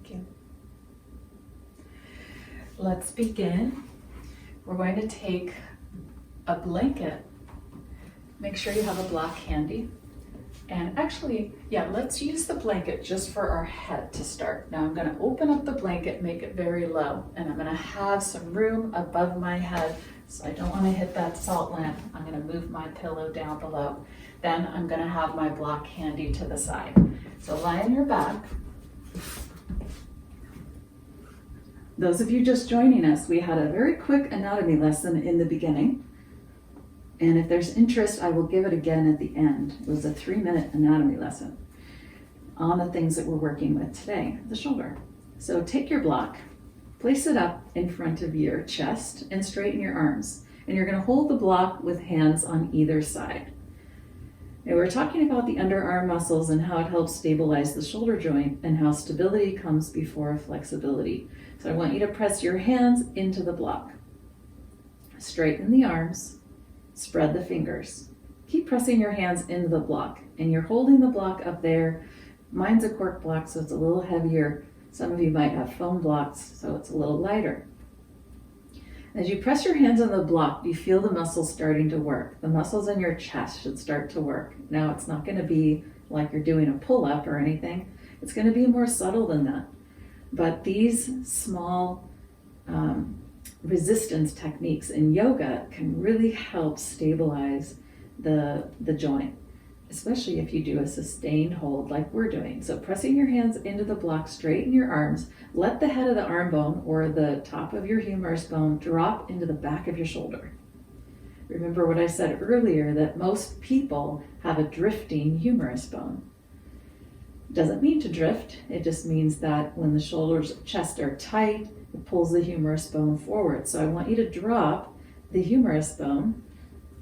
Thank you. Let's begin. We're going to take a blanket. Make sure you have a block handy. And actually, yeah, let's use the blanket just for our head to start. Now I'm going to open up the blanket, make it very low, and I'm going to have some room above my head, so I don't want to hit that salt lamp. I'm going to move my pillow down below. Then I'm going to have my block handy to the side. So lie on your back. Those of you just joining us, we had a very quick anatomy lesson in the beginning. And if there's interest, I will give it again at the end. It was a 3-minute anatomy lesson on the things that we're working with today, the shoulder. So take your block, place it up in front of your chest and straighten your arms. And you're going to hold the block with hands on either side. And we're talking about the underarm muscles and how it helps stabilize the shoulder joint and how stability comes before flexibility. So I want you to press your hands into the block. Straighten the arms, spread the fingers. Keep pressing your hands into the block, and you're holding the block up there. Mine's a cork block, so it's a little heavier. Some of you might have foam blocks, so it's a little lighter. As you press your hands on the block, you feel the muscles starting to work. The muscles in your chest should start to work. Now, it's not going to be like you're doing a pull-up or anything. It's going to be more subtle than that. But these small resistance techniques in yoga can really help stabilize the joint, especially if you do a sustained hold like we're doing. So pressing your hands into the block, straighten your arms, let the head of the arm bone or the top of your humerus bone drop into the back of your shoulder. Remember what I said earlier, that most people have a drifting humerus bone. Doesn't mean to drift, it just means that when the shoulders, chest are tight, it pulls the humerus bone forward. So I want you to drop the humerus bone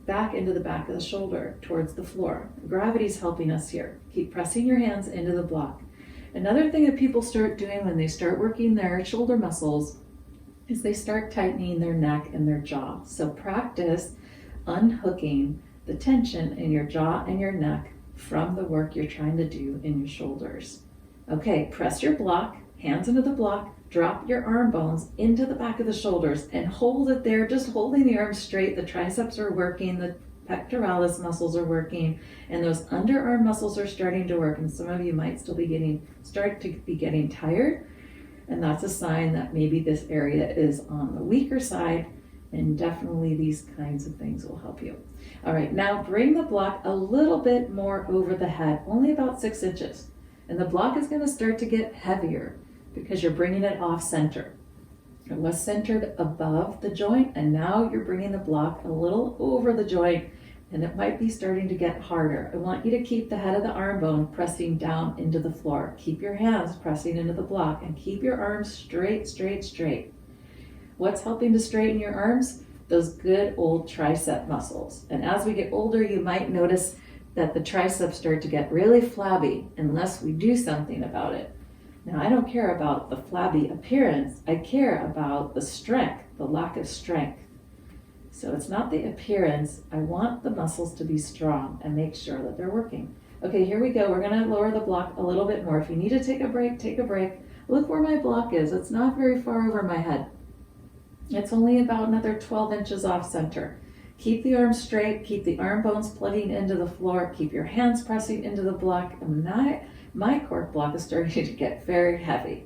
back into the back of the shoulder towards the floor. Gravity's helping us here. Keep pressing your hands into the block. Another thing that people start doing when they start working their shoulder muscles is they start tightening their neck and their jaw. So practice unhooking the tension in your jaw and your neck from the work you're trying to do in your shoulders. Okay, press your block, hands into the block, drop your arm bones into the back of the shoulders and hold it there, just holding the arms straight. The triceps are working, the pectoralis muscles are working, and those underarm muscles are starting to work. And some of you might still be start to be getting tired, and that's a sign that maybe this area is on the weaker side, and definitely these kinds of things will help you. All right, now bring the block a little bit more over the head, only about 6 inches. And the block is going to start to get heavier because you're bringing it off center. It was centered above the joint, and now you're bringing the block a little over the joint, and it might be starting to get harder. I want you to keep the head of the arm bone pressing down into the floor. Keep your hands pressing into the block, and keep your arms straight, straight, straight. What's helping to straighten your arms? Those good old tricep muscles. And as we get older, you might notice that the triceps start to get really flabby unless we do something about it. Now, I don't care about the flabby appearance. I care about the strength, the lack of strength. So it's not the appearance. I want the muscles to be strong and make sure that they're working. Okay, here we go. We're going to lower the block a little bit more. If you need to take a break, take a break. Look where my block is. It's not very far over my head. It's only about another 12 inches off center. Keep the arms straight. Keep the arm bones plugging into the floor. Keep your hands pressing into the block. And my cork block is starting to get very heavy,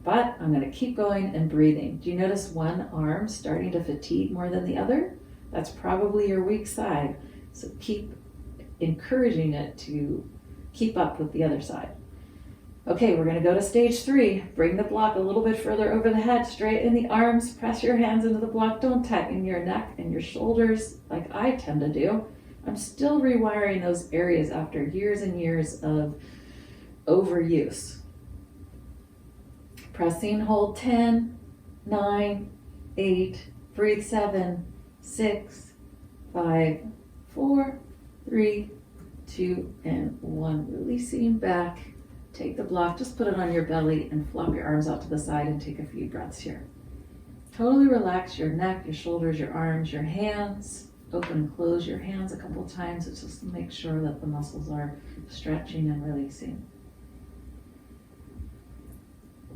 but I'm going to keep going and breathing. Do you notice one arm starting to fatigue more than the other? That's probably your weak side. So keep encouraging it to keep up with the other side. Okay, we're going to go to stage 3. Bring the block a little bit further over the head, straighten the arms, press your hands into the block. Don't tighten your neck and your shoulders like I tend to do. I'm still rewiring those areas after years and years of overuse. Pressing, hold 10, 9, 8, breathe 7, 6, 5, 4, 3, 2, and 1. Releasing back. Take the block, just put it on your belly and flop your arms out to the side and take a few breaths here. Totally relax your neck, your shoulders, your arms, your hands. Open and close your hands a couple times just to make sure that the muscles are stretching and releasing.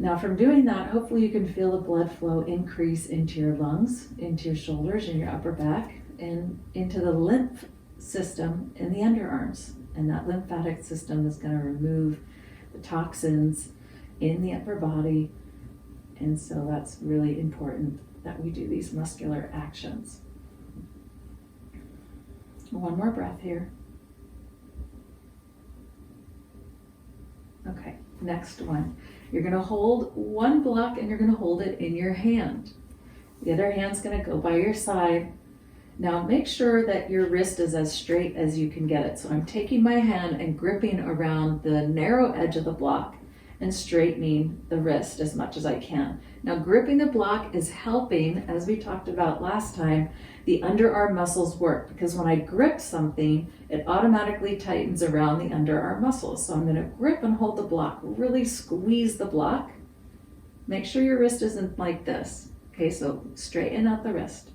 Now from doing that, hopefully you can feel the blood flow increase into your lungs, into your shoulders and your upper back, and into the lymph system in the underarms. And that lymphatic system is going to remove the toxins in the upper body. And so that's really important that we do these muscular actions. One more breath here. Okay, next one. You're going to hold one block and you're going to hold it in your hand. The other hand's going to go by your side. Now make sure that your wrist is as straight as you can get it. So I'm taking my hand and gripping around the narrow edge of the block and straightening the wrist as much as I can. Now gripping the block is helping, as we talked about last time, the underarm muscles work, because when I grip something, it automatically tightens around the underarm muscles. So I'm going to grip and hold the block, really squeeze the block. Make sure your wrist isn't like this. Okay, so straighten out the wrist.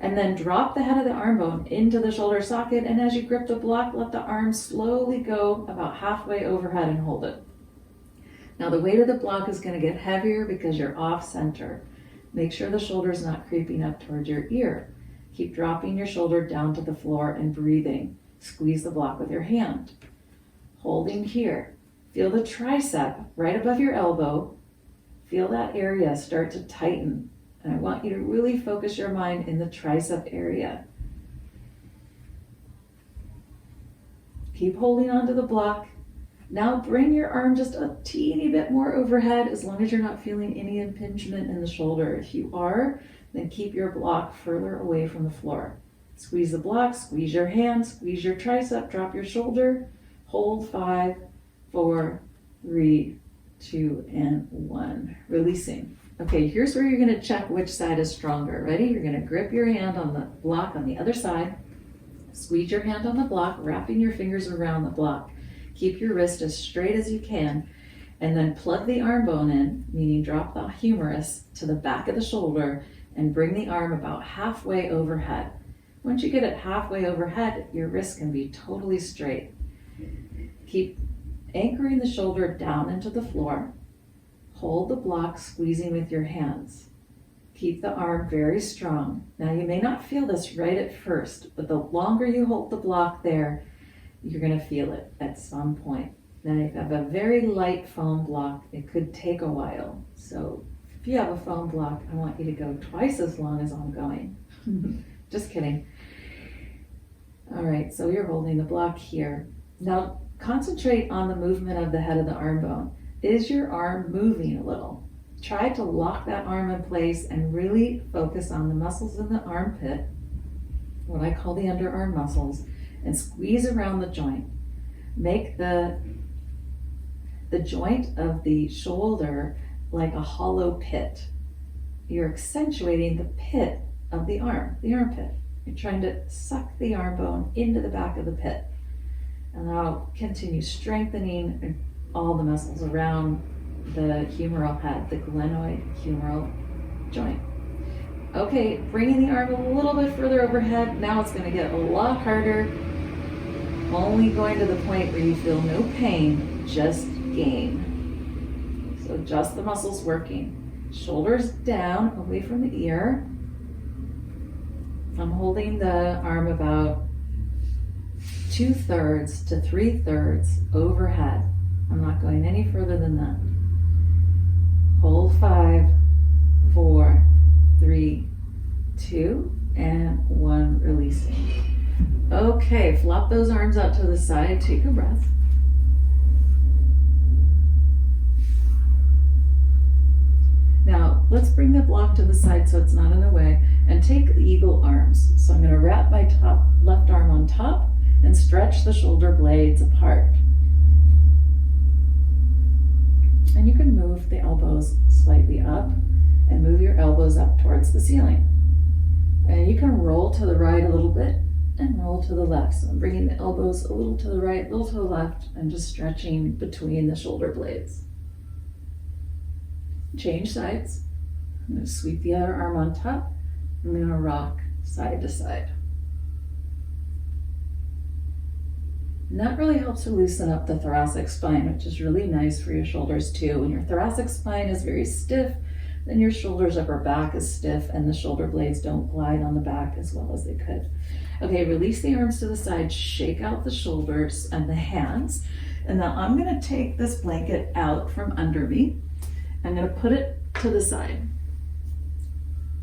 And then drop the head of the arm bone into the shoulder socket, and as you grip the block, let the arm slowly go about halfway overhead and hold it. Now the weight of the block is going to get heavier because you're off center. Make sure the shoulder's not creeping up towards your ear. Keep dropping your shoulder down to the floor and breathing. Squeeze the block with your hand. Holding here. Feel the tricep right above your elbow. Feel that area start to tighten. And I want you to really focus your mind in the tricep area. Keep holding onto the block. Now bring your arm just a teeny bit more overhead, as long as you're not feeling any impingement in the shoulder. If you are, then keep your block further away from the floor. Squeeze the block, squeeze your hand, squeeze your tricep, drop your shoulder. Hold 5, 4, 3, 2, and 1. Releasing. Okay, here's where you're going to check which side is stronger. Ready? You're going to grip your hand on the block on the other side. Squeeze your hand on the block, wrapping your fingers around the block. Keep your wrist as straight as you can, and then plug the arm bone in, meaning drop the humerus to the back of the shoulder and bring the arm about halfway overhead. Once you get it halfway overhead, your wrist can be totally straight. Keep anchoring the shoulder down into the floor. Hold the block, squeezing with your hands. Keep the arm very strong. Now you may not feel this right at first, but the longer you hold the block there, you're going to feel it at some point. Now if you have a very light foam block, it could take a while. So if you have a foam block, I want you to go twice as long as I'm going. Just kidding. All right, so you're holding the block here. Now concentrate on the movement of the head of the arm bone. Is your arm moving a little? Try to lock that arm in place and really focus on the muscles in the armpit, what I call the underarm muscles, and squeeze around the joint. Make the joint of the shoulder like a hollow pit. You're accentuating the pit of the arm, the armpit. You're trying to suck the arm bone into the back of the pit. And now continue strengthening all the muscles around the humeral head, the glenoid humeral joint. Okay, bringing the arm a little bit further overhead. Now it's going to get a lot harder. Only going to the point where you feel no pain, just gain. So just the muscles working. Shoulders down, away from the ear. I'm holding the arm about 2/3 to 3/3 overhead. I'm not going any further than that. Hold 5, 4, 3, 2, and 1, releasing. Okay, flop those arms out to the side, take a breath. Now, let's bring the block to the side so it's not in the way, and take the eagle arms. So I'm going to wrap my left arm on top and stretch the shoulder blades apart. And you can move the elbows slightly up and move your elbows up towards the ceiling. And you can roll to the right a little bit and roll to the left. So I'm bringing the elbows a little to the right, a little to the left, and just stretching between the shoulder blades. Change sides. I'm going to sweep the other arm on top. I'm going to rock side to side. And that really helps to loosen up the thoracic spine, which is really nice for your shoulders too. When your thoracic spine is very stiff, then your shoulders, upper back is stiff, and the shoulder blades don't glide on the back as well as they could. Okay, release the arms to the side, shake out the shoulders and the hands. And now I'm gonna take this blanket out from under me. I'm gonna put it to the side.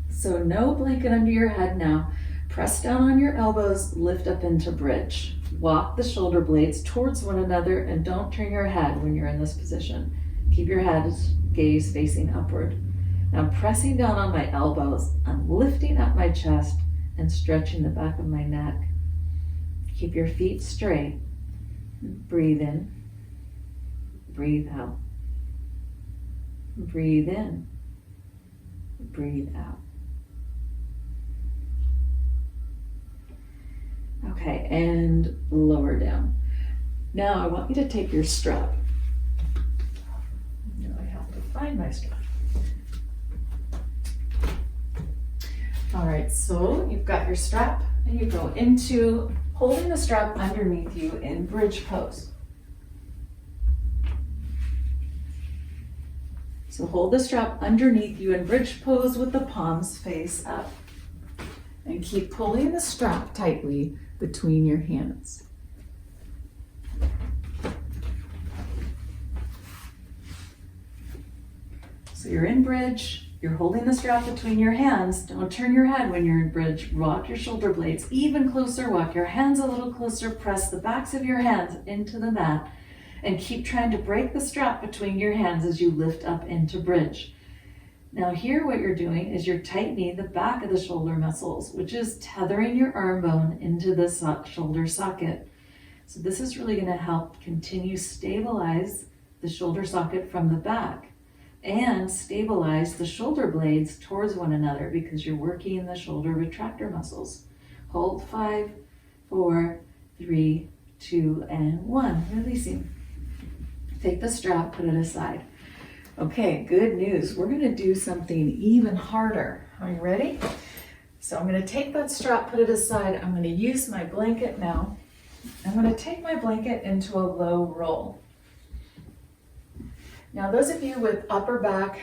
So no blanket under your head now. Press down on your elbows, lift up into bridge. Walk the shoulder blades towards one another and don't turn your head when you're in this position. Keep your head gaze facing upward. Now I'm pressing down on my elbows. I'm lifting up my chest and stretching the back of my neck. Keep your feet straight. Breathe in. Breathe out. Breathe in. Breathe out. Okay, and lower down. Now I want you to take your strap. Now I have to find my strap. All right, so you've got your strap and you go into holding the strap underneath you in bridge pose. So hold the strap underneath you in bridge pose with the palms face up. And keep pulling the strap tightly between your hands. So you're in bridge, you're holding the strap between your hands. Don't turn your head when you're in bridge. Rock your shoulder blades even closer, walk your hands a little closer, press the backs of your hands into the mat, and keep trying to break the strap between your hands as you lift up into bridge. Now here what you're doing is you're tightening the back of the shoulder muscles, which is tethering your arm bone into the shoulder socket. So this is really going to help continue stabilize the shoulder socket from the back and stabilize the shoulder blades towards one another because you're working the shoulder retractor muscles. Hold 5, 4, 3, 2, and 1. Releasing. Take the strap, put it aside. Okay, good news. We're going to do something even harder. Are you ready? So I'm going to take that strap, put it aside. I'm going to use my blanket now. I'm going to take my blanket into a low roll. Now, those of you with upper back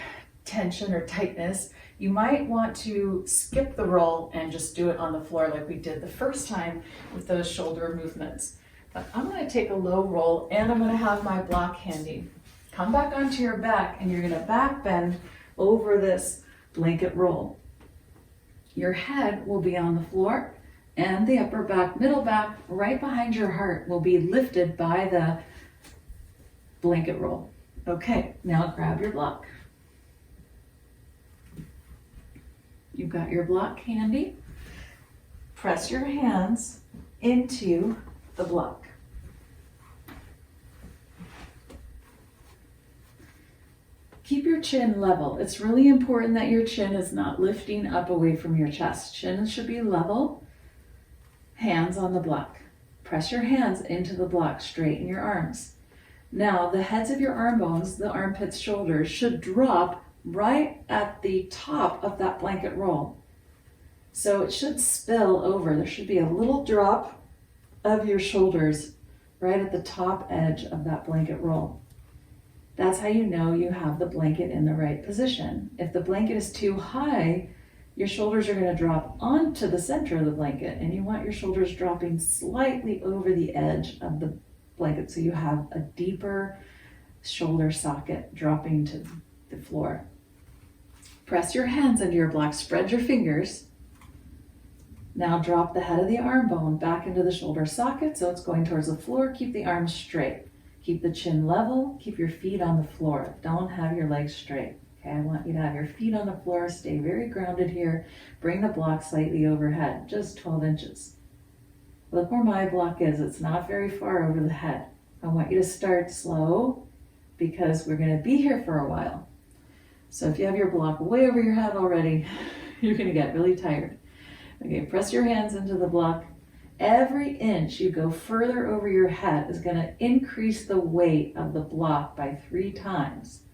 tension or tightness, you might want to skip the roll and just do it on the floor like we did the first time with those shoulder movements. But I'm going to take a low roll and I'm going to have my block handy. Come back onto your back and you're going to back bend over this blanket roll. Your head will be on the floor and the upper back, middle back, right behind your heart will be lifted by the blanket roll. Okay, now grab your block. You've got your block handy. Press your hands into the block. Keep your chin level. It's really important that your chin is not lifting up away from your chest. Chin should be level. Hands on the block. Press your hands into the block, straighten your arms. Now, the heads of your arm bones, the armpits, shoulders, should drop right at the top of that blanket roll. So it should spill over. There should be a little drop of your shoulders right at the top edge of that blanket roll. That's how you know you have the blanket in the right position. If the blanket is too high, your shoulders are going to drop onto the center of the blanket, and you want your shoulders dropping slightly over the edge of the blanket so you have a deeper shoulder socket dropping to the floor. Press your hands into your block, spread your fingers. Now drop the head of the arm bone back into the shoulder socket so it's going towards the floor. Keep the arms straight. Keep the chin level, keep your feet on the floor. Don't have your legs straight. Okay, I want you to have your feet on the floor, stay very grounded here. Bring the block slightly overhead, just 12 inches. Look where my block is, it's not very far over the head. I want you to start slow because we're gonna be here for a while. So if you have your block way over your head already, you're gonna get really tired. Okay, press your hands into the block. Every inch you go further over your head is going to increase the weight of the block by 3 times.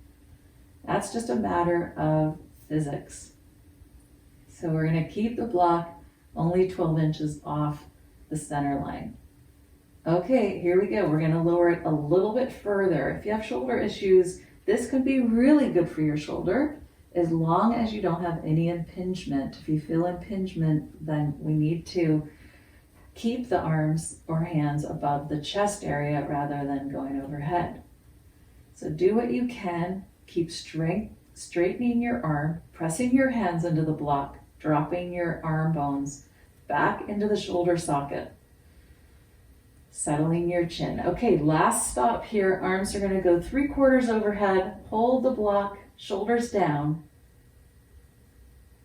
That's just a matter of physics. So we're going to keep the block only 12 inches off the center line. Okay, here we go. We're going to lower it a little bit further. If you have shoulder issues, this could be really good for your shoulder as long as you don't have any impingement. If you feel impingement, then we need to keep the arms or hands above the chest area rather than going overhead. So do what you can. Keep straightening your arm, pressing your hands into the block, dropping your arm bones back into the shoulder socket. Settling your chin. Okay, last stop here. Arms are going to go 3/4 overhead. Hold the block, shoulders down,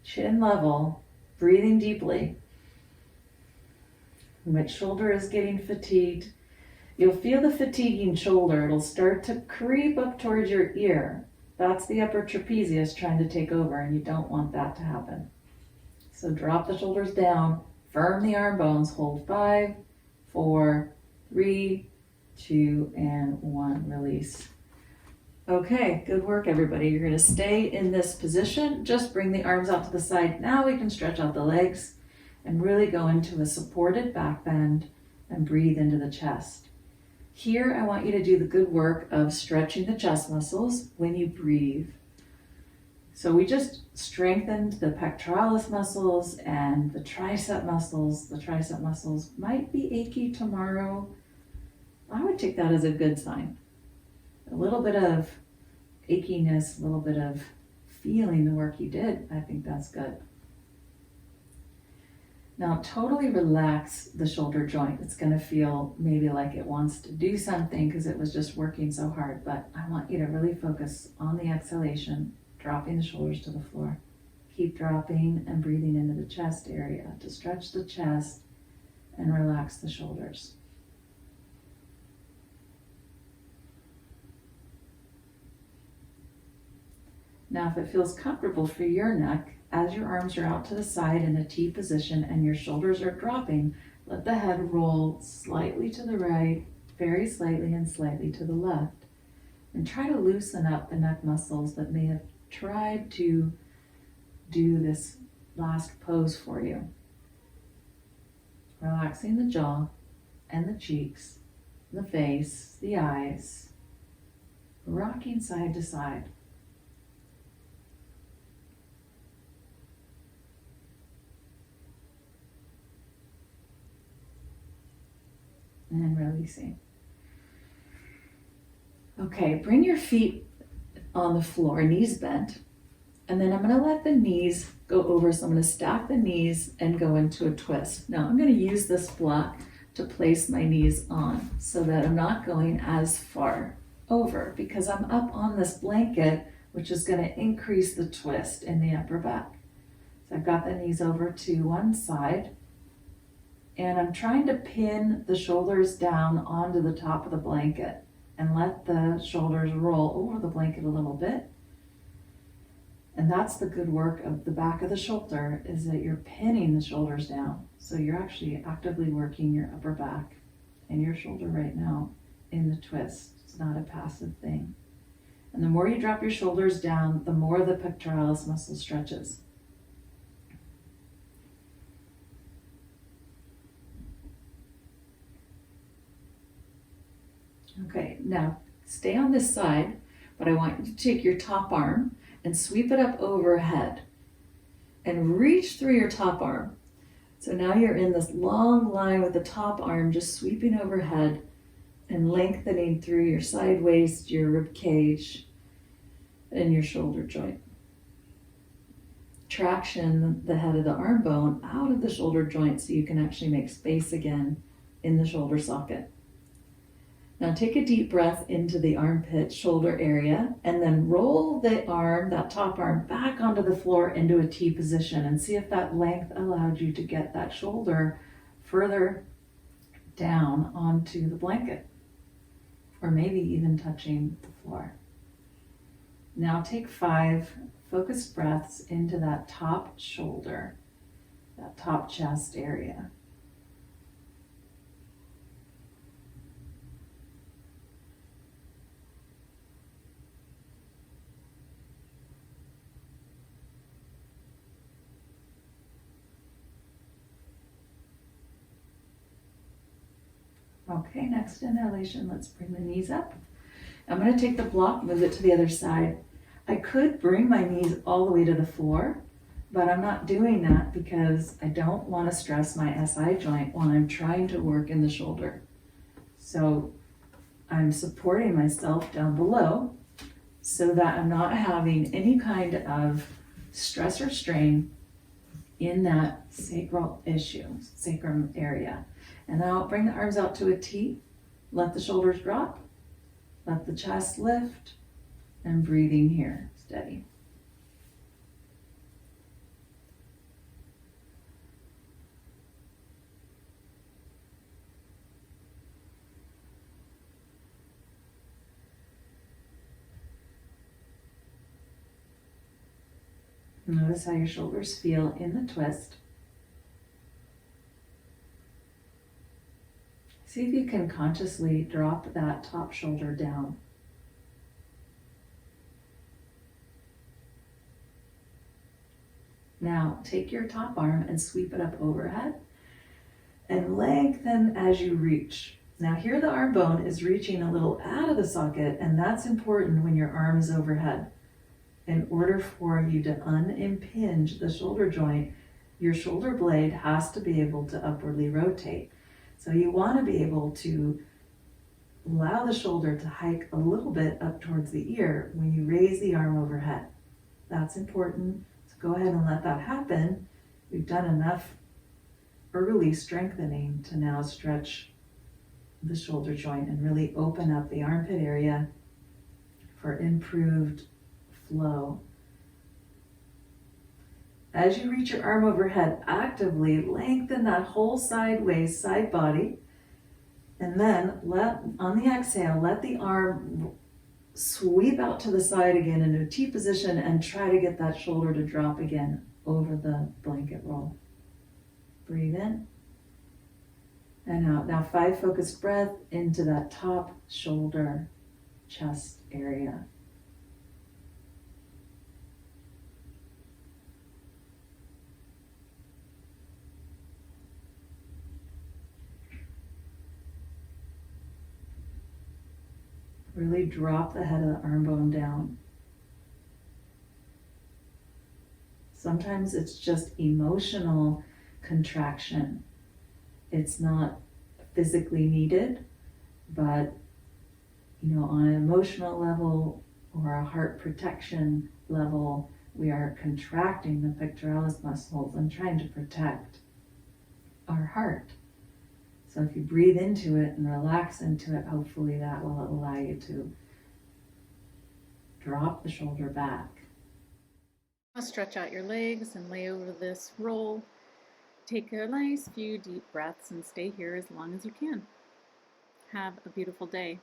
chin level, breathing deeply. Which shoulder is getting fatigued? You'll feel the fatiguing shoulder. It'll start to creep up towards your ear. That's the upper trapezius trying to take over, and you don't want that to happen. So drop the shoulders down, firm the arm bones, hold 5, 4, 3, 2, and 1. Release. Okay, good work, everybody. You're going to stay in this position. Just bring the arms out to the side. Now we can stretch out the legs and really go into a supported back bend and breathe into the chest. Here, I want you to do the good work of stretching the chest muscles when you breathe. So we just strengthened the pectoralis muscles and the tricep muscles. The tricep muscles might be achy tomorrow. I would take that as a good sign. A little bit of achiness, a little bit of feeling the work you did, I think that's good. Now totally relax the shoulder joint. It's going to feel maybe like it wants to do something because it was just working so hard, but I want you to really focus on the exhalation, dropping the shoulders to the floor. Keep dropping and breathing into the chest area to stretch the chest and relax the shoulders. Now, if it feels comfortable for your neck, as your arms are out to the side in a T position and your shoulders are dropping, let the head roll slightly to the right, very slightly, and slightly to the left. And try to loosen up the neck muscles that may have tried to do this last pose for you. Relaxing the jaw and the cheeks, the face, the eyes, rocking side to side. And releasing. Okay, bring your feet on the floor, knees bent, and then I'm going to let the knees go over. So I'm going to stack the knees and go into a twist. Now I'm going to use this block to place my knees on so that I'm not going as far over because I'm up on this blanket, which is going to increase the twist in the upper back. So I've got the knees over to one side. And I'm trying to pin the shoulders down onto the top of the blanket and let the shoulders roll over the blanket a little bit. And that's the good work of the back of the shoulder, is that you're pinning the shoulders down. So you're actually actively working your upper back and your shoulder right now in the twist. It's not a passive thing. And the more you drop your shoulders down, the more the pectoralis muscle stretches. Okay, now stay on this side, but I want you to take your top arm and sweep it up overhead and reach through your top arm. So now you're in this long line with the top arm just sweeping overhead and lengthening through your side waist, your rib cage, and your shoulder joint. Traction the head of the arm bone out of the shoulder joint so you can actually make space again in the shoulder socket. Now take a deep breath into the armpit, shoulder area, and then roll the arm, that top arm, back onto the floor into a T position and see if that length allowed you to get that shoulder further down onto the blanket, or maybe even touching the floor. Now take 5 focused breaths into that top shoulder, that top chest area. Okay, next inhalation, let's bring the knees up. I'm going to take the block, move it to the other side. I could bring my knees all the way to the floor, but I'm not doing that because I don't want to stress my SI joint while I'm trying to work in the shoulder. So I'm supporting myself down below so that I'm not having any kind of stress or strain in that sacral sacrum area. And now bring the arms out to a T, let the shoulders drop, let the chest lift, and breathing here, steady. Notice how your shoulders feel in the twist. See if you can consciously drop that top shoulder down. Now take your top arm and sweep it up overhead and lengthen as you reach. Now here the arm bone is reaching a little out of the socket, and that's important when your arm is overhead. In order for you to unimpinge the shoulder joint, your shoulder blade has to be able to upwardly rotate. So you want to be able to allow the shoulder to hike a little bit up towards the ear when you raise the arm overhead. That's important. So go ahead and let that happen. We've done enough early strengthening to now stretch the shoulder joint and really open up the armpit area for improved flow. As you reach your arm overhead, actively lengthen that whole sideways side body, and then on the exhale, let the arm sweep out to the side again into a T position and try to get that shoulder to drop again over the blanket roll. Breathe in and out. Now 5 focused breath into that top shoulder, chest area. Really drop the head of the arm bone down. Sometimes it's just emotional contraction. It's not physically needed, but on an emotional level or a heart protection level, we are contracting the pectoralis muscles and trying to protect our heart. So if you breathe into it and relax into it, hopefully that will allow you to drop the shoulder back. Now stretch out your legs and lay over this roll. Take a nice few deep breaths and stay here as long as you can. Have a beautiful day.